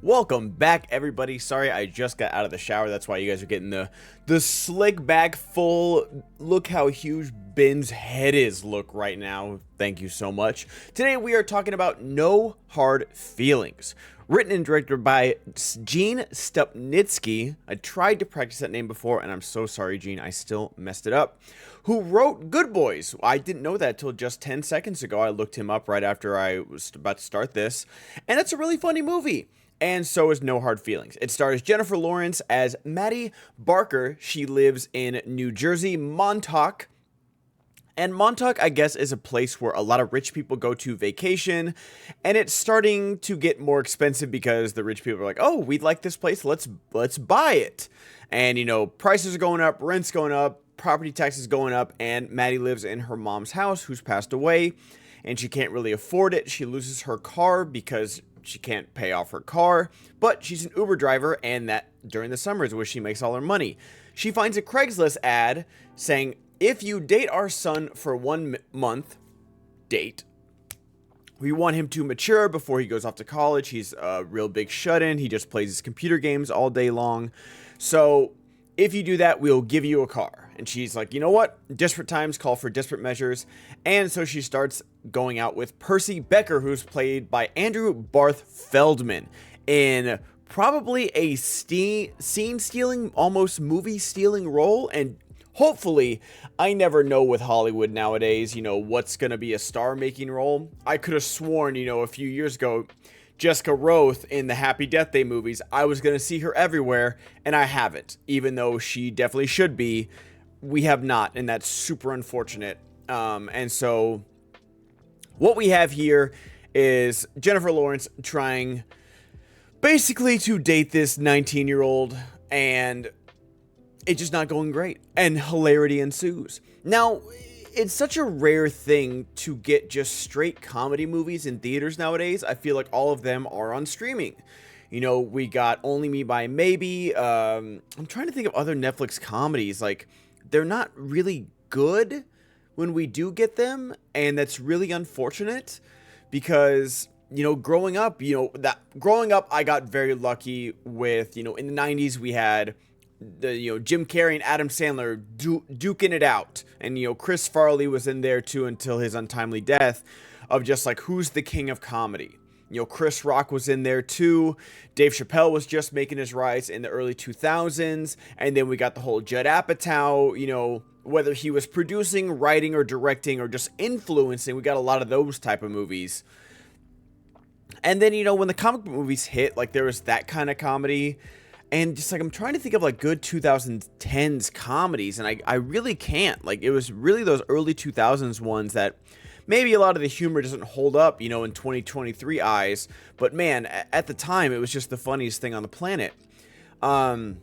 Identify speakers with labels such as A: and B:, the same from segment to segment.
A: Welcome back, everybody. Sorry, I just got out of the shower. That's why you guys are getting the slick back full look how huge Ben's head is look right now. Thank you so much. Today we are talking about No Hard Feelings. Written and directed by Gene Stupnitsky. I tried to practice that name before, and I'm so sorry, Gene. I still messed it up. Who wrote Good Boys? I didn't know that till just 10 seconds ago. I looked him up right after I was about to start this, and it's a really funny movie. And so is No Hard Feelings. It stars Jennifer Lawrence as Maddie Barker. She lives in New Jersey, Montauk. And Montauk, I guess, is a place where a lot of rich people go to vacation. And it's starting to get more expensive because the rich people are like, oh, we like this place. Let's buy it. And, you know, prices are going up, rent's going up, property taxes going up. And Maddie lives in her mom's house, who's passed away. And she can't really afford it. She loses her car because she can't pay off her car, but she's an Uber driver, and that during the summers where she makes all her money. She finds a Craigslist ad saying, if you date our son for 1 month, date. We want him to mature before he goes off to college. He's a real big shut-in. He just plays his computer games all day long. So if you do that, we'll give you a car. And she's like, you know what? Desperate times call for desperate measures. And so she starts going out with Percy Becker, who's played by Andrew Barth Feldman, in probably a scene-stealing, almost movie-stealing role. And hopefully, I never know with Hollywood nowadays, you know, what's going to be a star-making role. I could have sworn, you know, a few years ago, Jessica Roth in the Happy Death Day movies, I was going to see her everywhere, and I haven't. Even though she definitely should be, we have not, and that's super unfortunate. And so what we have here is Jennifer Lawrence trying basically to date this 19-year-old, and it's just not going great, and hilarity ensues. Now, it's such a rare thing to get just straight comedy movies in theaters nowadays. I feel like all of them are on streaming. You know, we got Only Me by Maybe. I'm trying to think of other Netflix comedies. Like, they're not really good when we do get them, and that's really unfortunate because, you know, growing up, I got very lucky with, you know, in the 90s we had Jim Carrey and Adam Sandler duking it out, and, you know, Chris Farley was in there too until his untimely death, of just like, who's the king of comedy. You know, Chris Rock was in there too. Dave Chappelle was just making his rise in the early 2000s. And then we got the whole Judd Apatow, you know, whether he was producing, writing, or directing, or just influencing. We got a lot of those type of movies. And then, you know, when the comic book movies hit, like, there was that kind of comedy. And just like, I'm trying to think of like good 2010s comedies, and I really can't. Like, it was really those early 2000s ones that maybe a lot of the humor doesn't hold up, you know, in 2023 eyes. But man, at the time, it was just the funniest thing on the planet. But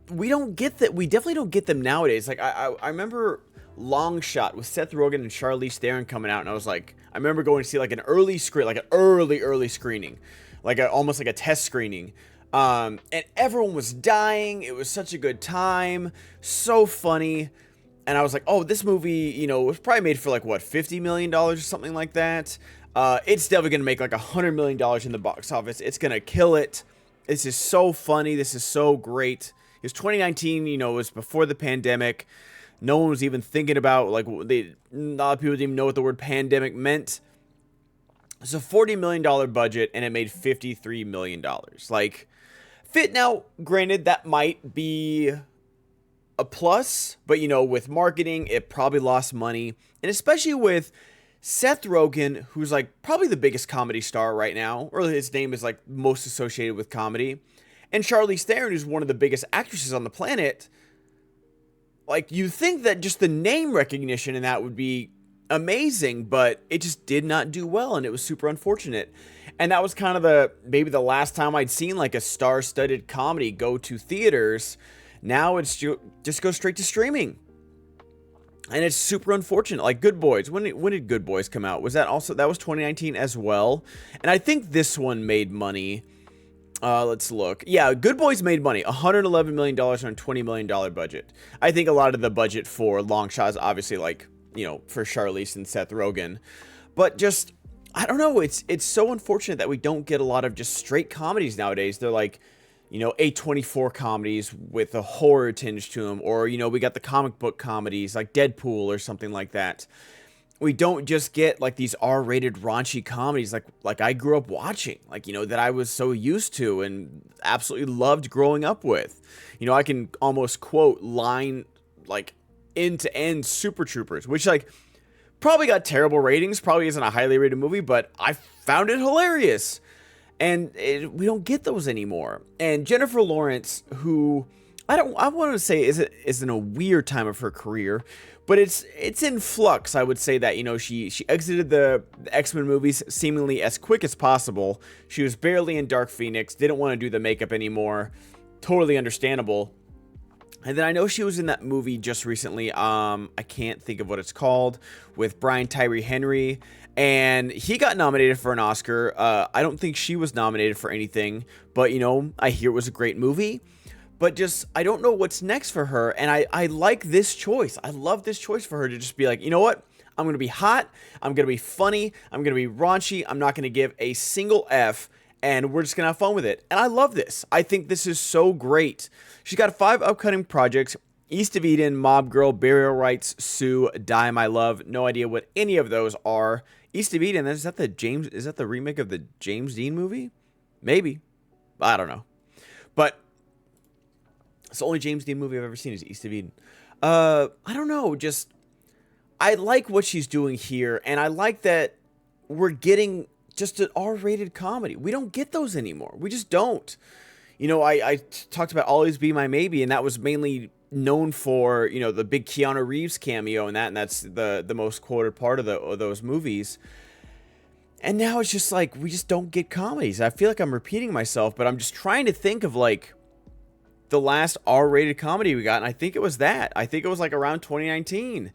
A: we don't get that. We definitely don't get them nowadays. Like, I remember Long Shot with Seth Rogen and Charlize Theron coming out, and I was like, I remember going to see like an early screen, like an early screening, like almost like a test screening. And everyone was dying. It was such a good time. So funny. And I was like, oh, this movie, you know, was probably made for like, what, $50 million or something like that. It's definitely going to make like $100 million in the box office. It's going to kill it. This is so funny. This is so great. It was 2019, you know, it was before the pandemic. No one was even thinking about, like, a lot of people didn't even know what the word pandemic meant. It's a $40 million budget, and it made $53 million. Like, now, granted, that might be a plus, but, you know, with marketing, it probably lost money. And especially with Seth Rogen, who's like probably the biggest comedy star right now, or his name is like most associated with comedy, and Charlize Theron, who's one of the biggest actresses on the planet. Like, you think that just the name recognition in that would be amazing, but it just did not do well, and it was super unfortunate. And that was kind of maybe the last time I'd seen like a star-studded comedy go to theaters. Now it's just go straight to streaming, and it's super unfortunate. Like Good Boys, when did Good Boys come out? Was that was 2019 as well? And I think this one made money. Let's look. Yeah, Good Boys made money, $111 million on a $20 million budget. I think a lot of the budget for Long Shot is obviously like, you know, for Charlize and Seth Rogen, but just I don't know. It's so unfortunate that we don't get a lot of just straight comedies nowadays. They're like, A24 comedies with a horror tinge to them, or we got the comic book comedies like Deadpool or something like that. We don't just get like these R-rated raunchy comedies like I grew up watching, like that I was so used to and absolutely loved growing up with. I can almost quote line like end to end Super Troopers, which like probably got terrible ratings, probably isn't a highly rated movie, but I found it hilarious. And we don't get those anymore. And Jennifer Lawrence, who I want to say is in a weird time of her career, but it's in flux. I would say that she exited the X-Men movies seemingly as quick as possible. She was barely in Dark Phoenix, didn't want to do the makeup anymore. Totally understandable. And then I know she was in that movie just recently, I can't think of what it's called, with Brian Tyree Henry, and he got nominated for an Oscar. I don't think she was nominated for anything, but I hear it was a great movie. But just, I don't know what's next for her, and I like this choice. I love this choice for her to just be like, you know what? I'm going to be hot, I'm going to be funny, I'm going to be raunchy, I'm not going to give a single F, and we're just going to have fun with it. And I love this. I think this is so great. She's got 5 upcoming projects: East of Eden, Mob Girl, Burial Rights, Sue, Die My Love. No idea what any of those are. East of Eden, is that the remake of the James Dean movie? Maybe. I don't know. But it's the only James Dean movie I've ever seen is East of Eden. I don't know, just I like what she's doing here, and I like that we're getting just an R-rated comedy. We don't get those anymore. We just don't. I talked about Always Be My Maybe, and that was mainly known for, the big Keanu Reeves cameo and that's the most quoted part of those movies. And now it's just like, we just don't get comedies. I feel like I'm repeating myself, but I'm just trying to think of like the last R-rated comedy we got, and I think it was that. I think it was like around 2019.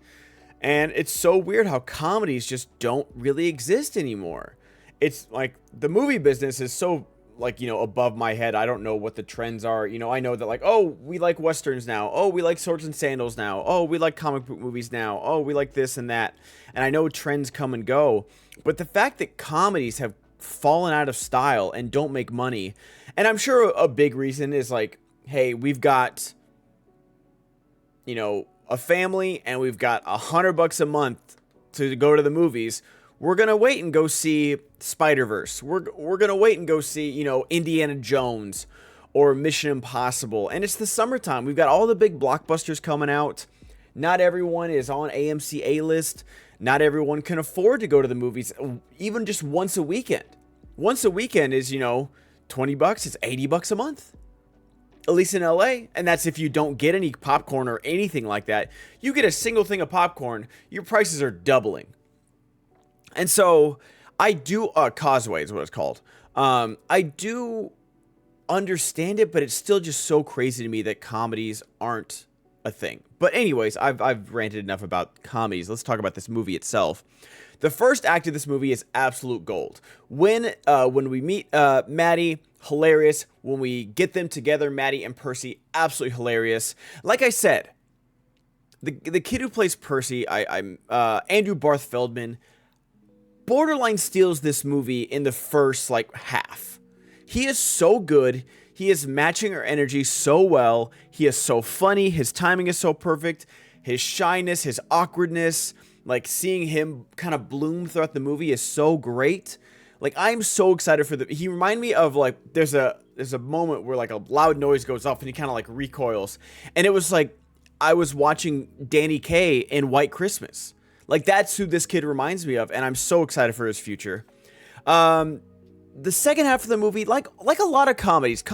A: And it's so weird how comedies just don't really exist anymore. It's like the movie business is so like, above my head. I don't know what the trends are. I know that like, oh, we like Westerns now. Oh, we like Swords and Sandals now. Oh, we like comic book movies now. Oh, we like this and that. And I know trends come and go. But the fact that comedies have fallen out of style and don't make money, and I'm sure a big reason is like, hey, we've got, a family and we've got $100 a month to go to the movies. We're going to wait and go see Spider-Verse. We're going to wait and go see, Indiana Jones or Mission Impossible. And it's the summertime. We've got all the big blockbusters coming out. Not everyone is on AMC A-list. Not everyone can afford to go to the movies even just once a weekend. Once a weekend is, $20. It's $80 a month. At least in LA. And that's if you don't get any popcorn or anything like that. You get a single thing of popcorn, your prices are doubling. And so I do, Causeway is what it's called. I do understand it, but it's still just so crazy to me that comedies aren't a thing. But anyways, I've ranted enough about comedies. Let's talk about this movie itself. The first act of this movie is absolute gold. When we meet Maddie, hilarious. When we get them together, Maddie and Percy, absolutely hilarious. Like I said, the kid who plays Percy, Andrew Barth Feldman, borderline steals this movie in the first like half. He is so good. He is matching her energy so well. He is so funny. His timing is so perfect. His shyness, his awkwardness, like seeing him kind of bloom throughout the movie is so great. Like I'm so excited for he reminded me of like there's a moment where like a loud noise goes off and he kind of like recoils, and it was like I was watching Danny Kaye in White Christmas. Like, that's who this kid reminds me of, and I'm so excited for his future. The second half of the movie, like a lot of comedies,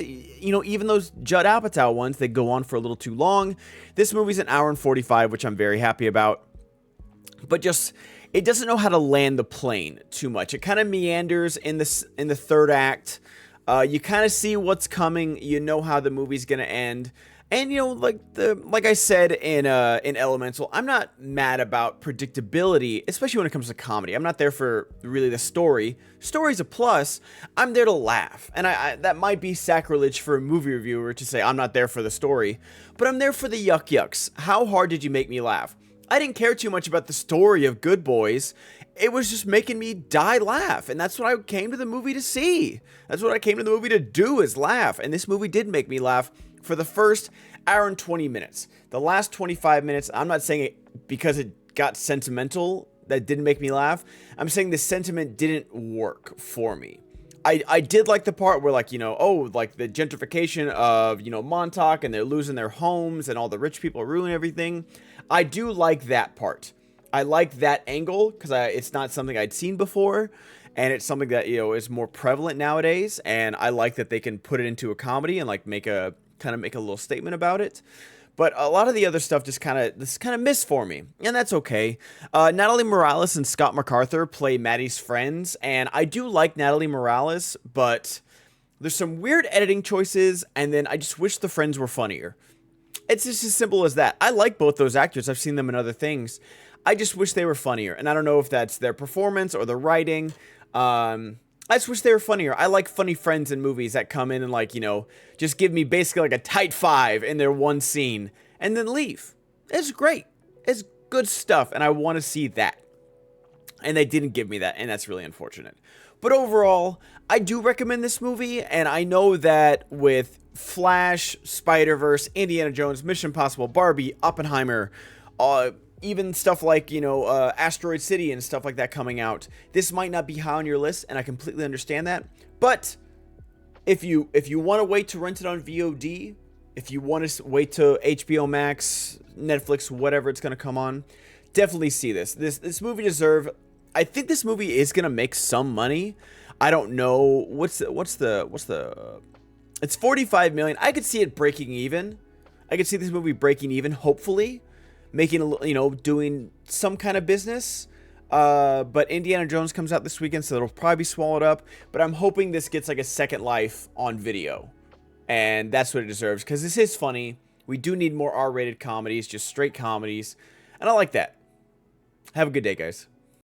A: even those Judd Apatow ones, they go on for a little too long. This movie's an hour and 45, which I'm very happy about. But just, it doesn't know how to land the plane too much. It kind of meanders in the third act. You kind of see what's coming. You know how the movie's going to end. And, like I said in Elemental, I'm not mad about predictability, especially when it comes to comedy. I'm not there for really the story. Story's a plus. I'm there to laugh. And I that might be sacrilege for a movie reviewer to say I'm not there for the story. But I'm there for the yuck yucks. How hard did you make me laugh? I didn't care too much about the story of Good Boys. It was just making me die laugh, and that's what I came to the movie to see. That's what I came to the movie to do, is laugh, and this movie did make me laugh for the first hour and 20 minutes. The last 25 minutes, I'm not saying it because it got sentimental that didn't make me laugh. I'm saying the sentiment didn't work for me. I did like the part where, like, you know, oh, like the gentrification of, you know, Montauk, and they're losing their homes and all the rich people are ruining everything. I do like that part. I like that angle because it's not something I'd seen before, and it's something that, you know, is more prevalent nowadays, and I like that they can put it into a comedy and like make a little statement about it. But a lot of the other stuff just kind of missed for me, and that's okay. Natalie Morales and Scott MacArthur play Maddie's friends, and I do like Natalie Morales, but there's some weird editing choices, and then I just wish the friends were funnier. It's just as simple as that. I like both those actors. I've seen them in other things. I just wish they were funnier, and I don't know if that's their performance or the writing. I just wish they were funnier. I like funny friends in movies that come in and, like, you know, just give me basically like a tight 5 in their one scene and then leave. It's great. It's good stuff, and I want to see that. And they didn't give me that, and that's really unfortunate. But overall, I do recommend this movie, and I know that with Flash, Spider-Verse, Indiana Jones, Mission Impossible, Barbie, Oppenheimer, even stuff like, you know, Asteroid City and stuff like that coming out, this might not be high on your list, and I completely understand that. But if you want to wait to rent it on VOD, if you want to wait to HBO Max, Netflix, whatever it's going to come on, definitely see this. This movie deserves. I think this movie is going to make some money. I don't know what's the. It's 45 million. I could see it breaking even. I could see this movie breaking even, hopefully, making a, you know, doing some kind of business. But Indiana Jones comes out this weekend, so it'll probably be swallowed up. But I'm hoping this gets like a second life on video, and that's what it deserves, because this is funny. We do need more R-rated comedies, just straight comedies, and I like that. Have a good day, guys.